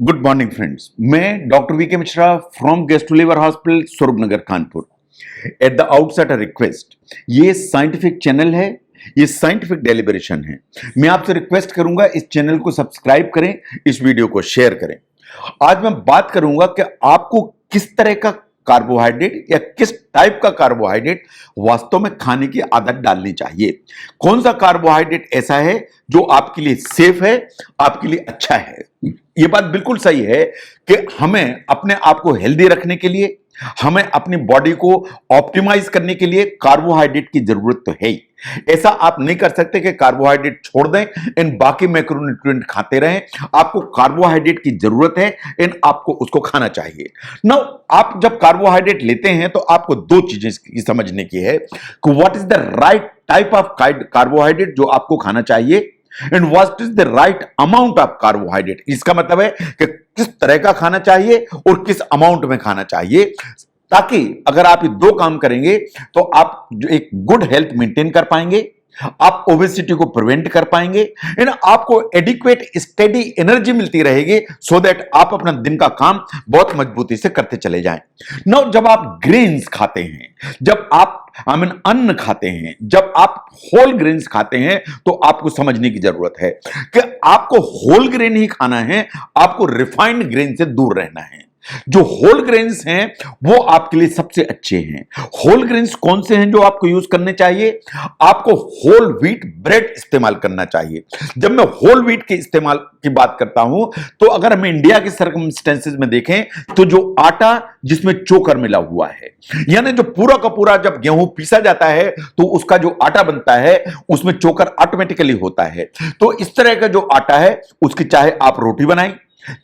Good morning friends. मैं doctor V K Mishra from gastro liver hospital Swaroop Nagar Kanpur. At the outset a request, ये scientific channel है, ये scientific deliberation है। मैं आपसे रिक्वेस्ट करूंगा इस चैनल को सब्सक्राइब करें, इस वीडियो को शेयर करें। आज मैं बात करूंगा कि आपको किस तरह का कार्बोहाइड्रेट या किस टाइप का कार्बोहाइड्रेट वास्तव में खाने की आदत डालनी चाहिए। कौन सा कार्बोहाइड्रेट ऐसा है जो आपके लिए सेफ है, आपके लिए अच्छा है। यह बात बिल्कुल सही है कि हमें अपने आप को हेल्दी रखने के लिए, हमें अपनी बॉडी को ऑप्टिमाइज करने के लिए कार्बोहाइड्रेट की जरूरत तो है ही। ऐसा आप नहीं कर सकते कि कार्बोहाइड्रेट छोड़ दें इन बाकी मैक्रोन्यूट्रिएंट खाते रहें। आपको कार्बोहाइड्रेट की जरूरत है, इन आपको उसको खाना चाहिए ना। आप जब कार्बोहाइड्रेट लेते हैं तो आपको दो चीजें समझने की है कि what is the right type of carbohydrate जो आपको खाना चाहिए and what is the right amount of carbohydrate. इसका मतलब है कि किस तरह का खाना चाहिए और किस अमाउंट में खाना चाहिए, ताकि अगर आप ये दो काम करेंगे तो आप जो एक गुड हेल्थ मेंटेन कर पाएंगे, आप ओबेसिटी को प्रिवेंट कर पाएंगे एंड आपको एडिक्वेट स्टेडी एनर्जी मिलती रहेगी सो दैट आप अपना दिन का काम बहुत मजबूती से करते चले जाएं। नो, जब आप ग्रेन्स खाते हैं, जब आप अन्न खाते हैं, जब आप होल ग्रेन्स खाते हैं, तो आपको समझने की जरूरत है कि आपको होल ग्रेन ही खाना है, आपको रिफाइंड ग्रेन से दूर रहना है। जो होल ग्रेन्स हैं वो आपके लिए सबसे अच्छे हैं। होल ग्रेन्स कौन से हैं जो आपको यूज करने चाहिए? आपको होल व्हीट ब्रेड इस्तेमाल करना चाहिए। जब मैं होल व्हीट के इस्तेमाल की बात करता हूं तो अगर हम इंडिया के सर्कमस्टेंसेस में देखें तो जो आटा जिसमें चोकर मिला हुआ है, यानी जो पूरा का पूरा जब गेहूं पीसा जाता है तो उसका जो आटा बनता है उसमें चोकर ऑटोमेटिकली होता है। तो इस तरह का जो आटा है उसकी चाहे आप रोटी बनाएं,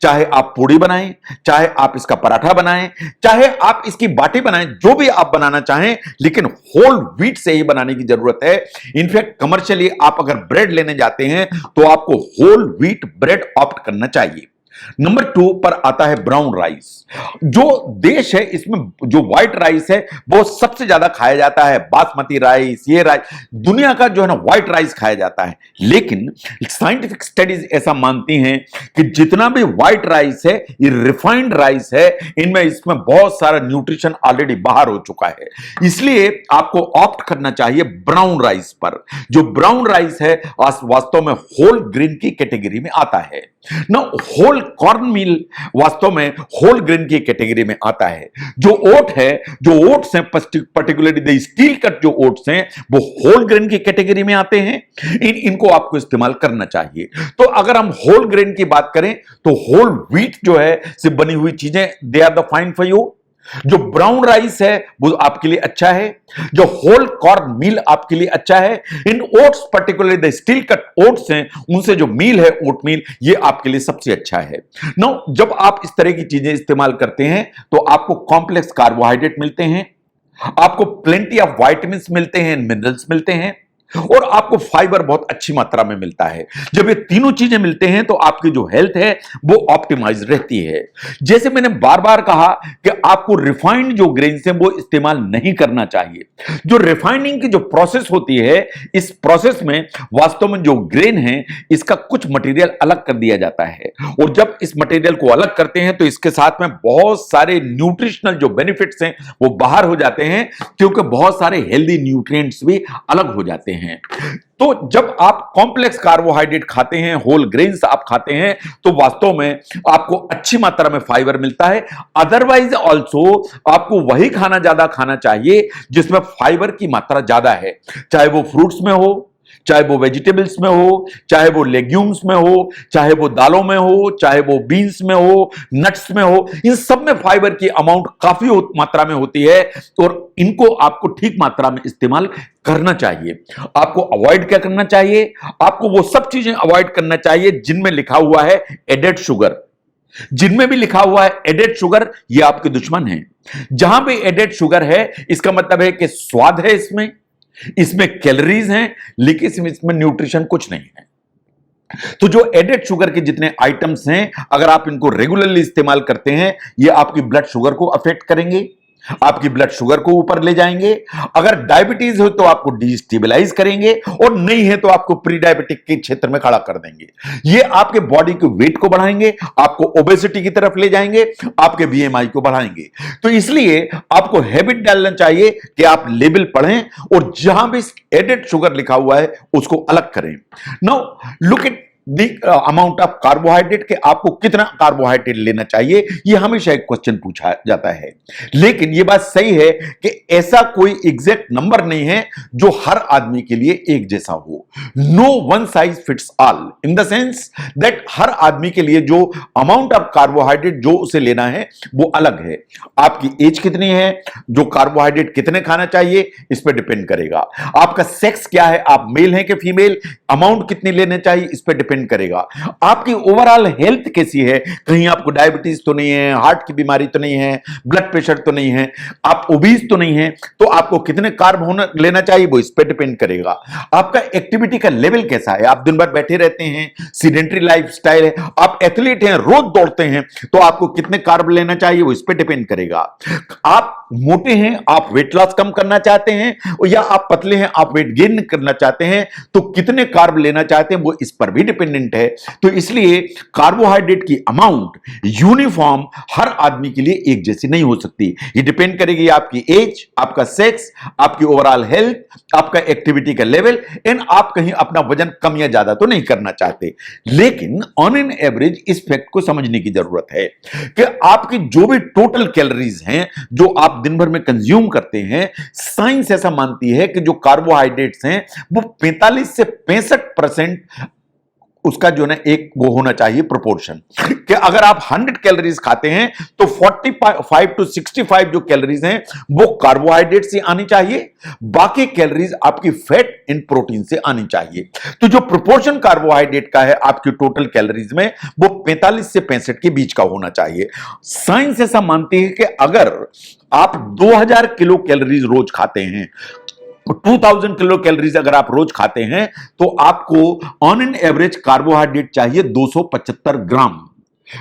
चाहे आप पूड़ी बनाएं, चाहे आप इसका पराठा बनाएं, चाहे आप इसकी बाटी बनाएं, जो भी आप बनाना चाहें, लेकिन होल व्हीट से ही बनाने की जरूरत है। इनफैक्ट कमर्शियली आप अगर ब्रेड लेने जाते हैं तो आपको होल व्हीट ब्रेड ऑप्ट करना चाहिए। नंबर 2 पर आता है ब्राउन राइस। जो देश है इसमें जो व्हाइट राइस है वो सबसे ज्यादा खाया जाता है। बासमती राइस, ये राइस, दुनिया का जो है ना व्हाइट राइस खाया जाता है। लेकिन साइंटिफिक स्टडीज ऐसा मानती हैं कि जितना भी व्हाइट राइस है ये रिफाइंड राइस है, इसमें बहुत सारा न्यूट्रिशन ऑलरेडी बाहर हो चुका है। इसलिए आपको ऑप्ट करना चाहिए ब्राउन राइस पर। जो ब्राउन राइस है वास्तव में होल ग्रेन की कैटेगरी में आता है ना। होल कॉर्न मील वास्तव में होल ग्रेन की कैटेगरी में आता है। जो ओट है, जो ओट्स हैं, पर्टिकुलरली द स्टील कट जो ओट्स हैं वो होल ग्रेन की कैटेगरी में आते हैं। इनको आपको इस्तेमाल करना चाहिए। तो अगर हम होल ग्रेन की बात करें तो होल व्हीट जो है से बनी हुई चीजें they are the fine for you. जो ब्राउन राइस है वो आपके लिए अच्छा है, जो होल कॉर्न मील आपके लिए अच्छा है। In oats particularly the steel cut oats हैं उनसे जो मील है ओट मील, ये आपके लिए सबसे अच्छा है। नो, जब आप इस तरह की चीजें इस्तेमाल करते हैं तो आपको कॉम्प्लेक्स कार्बोहाइड्रेट मिलते हैं, आपको प्लेंटी ऑफ विटामिन्स मिलते हैं, मिनरल्स मिलते हैं और आपको फाइबर बहुत अच्छी मात्रा में मिलता है। जब ये तीनों चीजें मिलते हैं तो आपकी जो हेल्थ है वो ऑप्टिमाइज रहती है। जैसे मैंने बार बार कहा कि आपको रिफाइंड जो ग्रेन्स हैं वो इस्तेमाल नहीं करना चाहिए। जो रिफाइनिंग की जो प्रोसेस होती है, इस प्रोसेस में वास्तव में जो ग्रेन है इसका कुछ मटेरियल अलग कर दिया जाता है और जब इस मटेरियल को अलग करते हैं तो इसके साथ में बहुत सारे न्यूट्रिशनल जो बेनिफिट्स हैं वो बाहर हो जाते हैं, क्योंकि बहुत सारे हेल्दी न्यूट्रिएंट्स भी अलग हो जाते हैं। तो जब आप कॉम्प्लेक्स कार्बोहाइड्रेट खाते हैं, होल ग्रेन्स आप खाते हैं, तो वास्तव में आपको अच्छी मात्रा में फाइबर मिलता है। अदरवाइज ऑल्सो आपको वही खाना ज्यादा खाना चाहिए जिसमें फाइबर की मात्रा ज्यादा है, चाहे वो फ्रूट्स में हो, चाहे वो वेजिटेबल्स में हो, चाहे वो लेग्यूम्स में हो, चाहे वो दालों में हो, चाहे वो बीन्स में हो, नट्स में हो। इन सब में फाइबर की अमाउंट काफी मात्रा में होती है और इनको आपको ठीक मात्रा में इस्तेमाल करना चाहिए। आपको अवॉइड क्या करना चाहिए? आपको वो सब चीजें अवॉइड करना चाहिए जिनमें लिखा हुआ है एडेड शुगर। जिनमें भी लिखा हुआ है एडेड शुगर, ये आपके दुश्मन हैं। जहां भी एडेड शुगर है इसका मतलब है कि स्वाद है इसमें कैलोरीज हैं, लेकिन इसमें न्यूट्रिशन कुछ नहीं है। तो जो एडेड शुगर के जितने आइटम्स हैं, अगर आप इनको रेगुलरली इस्तेमाल करते हैं, ये आपकी ब्लड शुगर को अफेक्ट करेंगे, आपकी ब्लड शुगर को ऊपर ले जाएंगे, अगर डायबिटीज हो तो आपको डिस्टेबलाइज करेंगे, और नहीं है तो आपको प्री डायबिटिक के क्षेत्र में खड़ा कर देंगे। ये आपके बॉडी के वेट को बढ़ाएंगे, आपको ओबेसिटी की तरफ ले जाएंगे, आपके बीएमआई को बढ़ाएंगे। तो इसलिए आपको हैबिट डालना चाहिए कि आप लेबल पढ़ें और जहां भी एडेड शुगर लिखा हुआ है उसको अलग करें। Now look at amount of carbohydrate, के आपको कितना कार्बोहाइड्रेट लेना चाहिए, यह हमेशा एक क्वेश्चन पूछा जाता है। लेकिन यह बात सही है कि ऐसा कोई एग्जैक्ट नंबर नहीं है जो हर आदमी के लिए एक जैसा हो। No one size fits all, in the sense that हर आदमी के लिए जो अमाउंट ऑफ कार्बोहाइड्रेट जो उसे लेना है वो अलग है। आपकी एज कितनी है, जो कार्बोहाइड्रेट कितने खाना चाहिए इस पर डिपेंड करेगा। आपका सेक्स क्या है, आप मेल हैं कि फीमेल, अमाउंट कितनी लेने चाहिए इस पर डिपेंड करेगा। आपकी ओवरऑल हेल्थ कैसी है, कहीं आपको डायबिटीज तो नहीं है, हार्ट की बीमारी तो नहीं है, ब्लड प्रेशर तो नहीं है, आप ओबीज तो नहीं है, तो आपको कितने कार्ब लेना चाहिए वो इस पे डिपेंड करेगा। आपका एक्टिविटी का लेवल कैसा है, आप दिन भर बैठे रहते हैं, सीडेंटरी लाइफस्टाइल है, आप एथलीट हैं, रोज दौड़ते हैं, तो आपको कितने कार्ब लेना चाहिए वो इस पे डिपेंड करेगा। आप मोटे हैं, आप वेट लॉस कम करना चाहते हैं, या आप पतले हैं, आप वेट गेन करना चाहते हैं, तो कितने कार्ब लेना चाहते हैं वो इस पर भी डिपेंडेंट है। तो इसलिए कार्बोहाइड्रेट की अमाउंट यूनिफॉर्म हर आदमी के लिए एक जैसी नहीं हो सकती। ये डिपेंड करेगी आपकी एज, आपका सेक्स, आपकी ओवरऑल हेल्थ, आपका एक्टिविटी का लेवल, एंड आप कहीं अपना वजन कम या ज्यादा तो नहीं करना चाहते। लेकिन ऑन एन एवरेज इस फैक्ट को समझने की जरूरत है कि आपकी जो भी टोटल कैलोरीज हैं जो आप दिन भर में कंज्यूम करते हैं, साइंस ऐसा मानती है कि जो कार्बोहाइड्रेट्स हैं वो 45 से 65% उसका जो ना एक वो होना चाहिए प्रोपोर्शन, कि अगर आप 100 कैलोरीज खाते हैं तो 45 टू 65 जो कैलोरीज हैं वो कार्बोहाइड्रेट से आनी चाहिए, बाकी कैलोरीज आपकी फैट एंड प्रोटीन से आनी चाहिए। तो जो प्रोपोर्शन कार्बोहाइड्रेट का है आपकी टोटल कैलोरीज में वो 45 से 65 के बीच का होना चाहिए। साइंस ऐसा मानती है कि अगर आप 2000 किलो कैलोरीज रोज खाते हैं, 2000 किलो कैलोरीज अगर आप रोज खाते हैं, तो आपको ऑन एन एवरेज कार्बोहाइड्रेट चाहिए 275 ग्राम।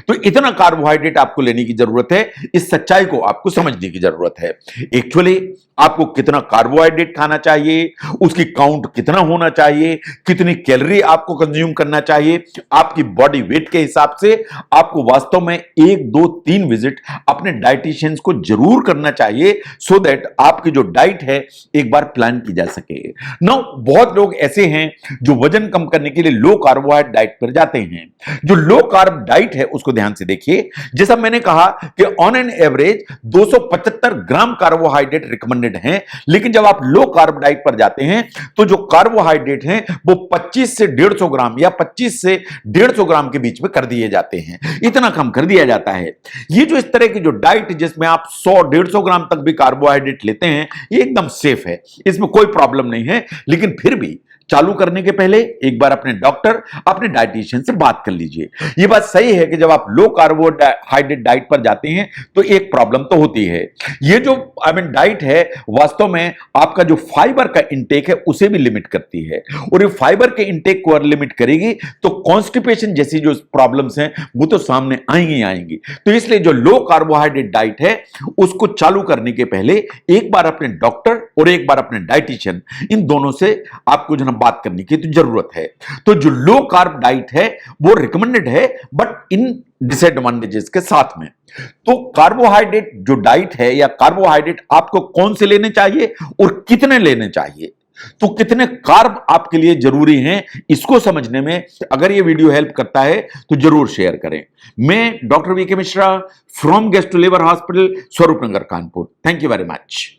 तो इतना कार्बोहाइड्रेट आपको लेने की जरूरत है। इस सच्चाई को आपको समझने की जरूरत है। एक्चुअली आपको कितना कार्बोहाइड्रेट खाना चाहिए, उसकी काउंट कितना होना चाहिए, कितनी कैलोरी आपको कंज्यूम करना चाहिए, आपकी बॉडी वेट के हिसाब से आपको वास्तव में 1, 2, 3 विजिट अपने डाइटिशियंस को जरूर करना चाहिए, सो दैट आपकी जो डाइट है एक बार प्लान की जा सके। नाउ बहुत लोग ऐसे हैं जो वजन कम करने के लिए लो कार्बोहाइड्रेट डाइट पर जाते हैं। जो लो कार्ब डाइट है उसको ध्यान से देखिए। जैसा मैंने कहा कि on an average 275 gram carbohydrate recommended हैं, लेकिन जब आप लो कार्ब डाइट पर जाते हैं तो जो कार्बोहाइड्रेट हैं वो 25 से 150 ग्राम या 25 से 150 ग्राम के बीच में कर दिए जाते हैं। इतना कम कर दिया जाता है। ये जो इस तरह की जो डाइट जिसमें आप 100-150 ग्राम तक भी कार्बोहाइड्रेट लेते हैं, ये एकदम सेफ है, इसमें कोई प्रॉब्लम नहीं है। लेकिन फिर भी चालू करने के पहले एक बार अपने डॉक्टर, अपने डाइटिशियन से बात कर लीजिए। यह बात सही है कि जब आप लो कार्बोहाइड्रेट डाइट पर जाते हैं तो एक प्रॉब्लम तो होती है। ये जो डाइट है वास्तव में आपका जो फाइबर का इंटेक है उसे भी लिमिट करती है, और ये फाइबर के इंटेक को लिमिट करेगी तो कॉन्स्टिपेशन जैसी जो प्रॉब्लम्स हैं वो तो सामने आएंगी आएंगी। तो इसलिए जो लो कार्बोहाइड्रेट डाइट है उसको चालू करने के पहले एक बार अपने डॉक्टर और एक बार अपने डाइटिशियन, इन दोनों से आपको जो बात करने की तो जरूरत है। तो जो लो कार्ब डाइट है वो रिकमेंडेड है, बट इन डिसएडवांटेजेस के साथ में। तो कार्बोहाइड्रेट जो डाइट है या कार्बोहाइड्रेट आपको कौन से लेने चाहिए और कितने लेने चाहिए, तो कितने कार्ब आपके लिए जरूरी हैं, इसको समझने में अगर ये वीडियो हेल्प करता है तो जरूर शेयर करें। मैं doctor V K Mishra from gastro liver hospital, Swaroop Nagar, Kanpur. Thank you very much.